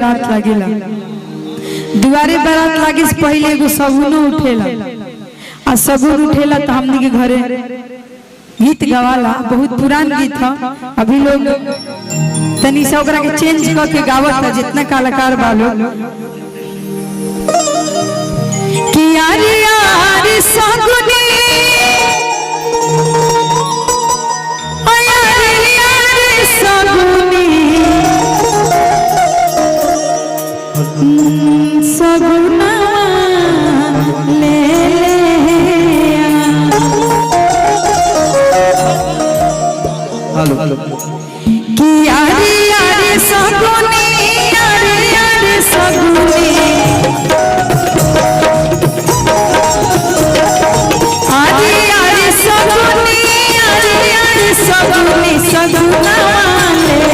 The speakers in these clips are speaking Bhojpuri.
बारात लागेला। दुआरे बारात लागे से पहले एगो सगुनो उठेला आ सगुन उठेला तो हमनी के घरे गीत गवाला। बहुत पुरान गीत है, अभी लोग तनी से ओकरा के चेंज करके गावत, जितना कलाकार बालो कि यारी यारी सगुनी सगुना ले हेलो कि यारी यारी सगुनी यारी यारी सगुनी यारी यारी सगुनी यारी यारी सगुनी सगुना ले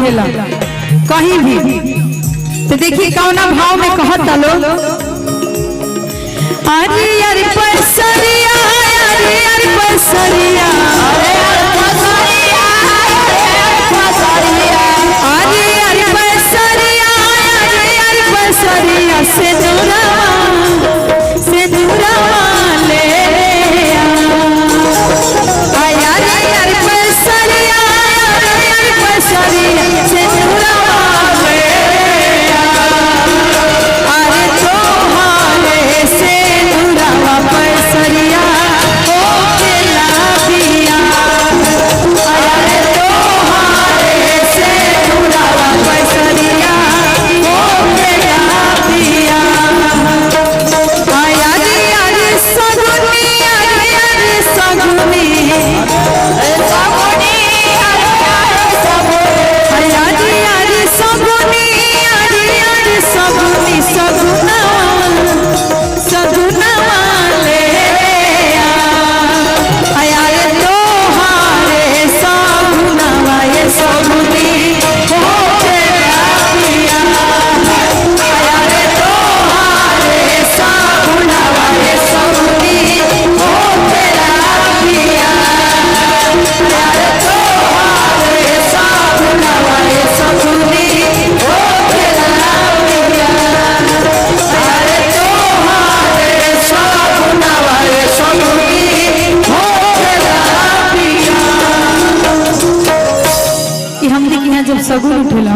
कहीं भी तो देखिए कौना भाव में कहता लोग अरे यार पैसरिया अरे यार पैसरिया अरे यार पैसरिया अरे यार पैसरिया अरे यार पैसरिया से दूरा ले यार यार पैसरिया अरे यार पैसरिया से दूरा सगुन उठेला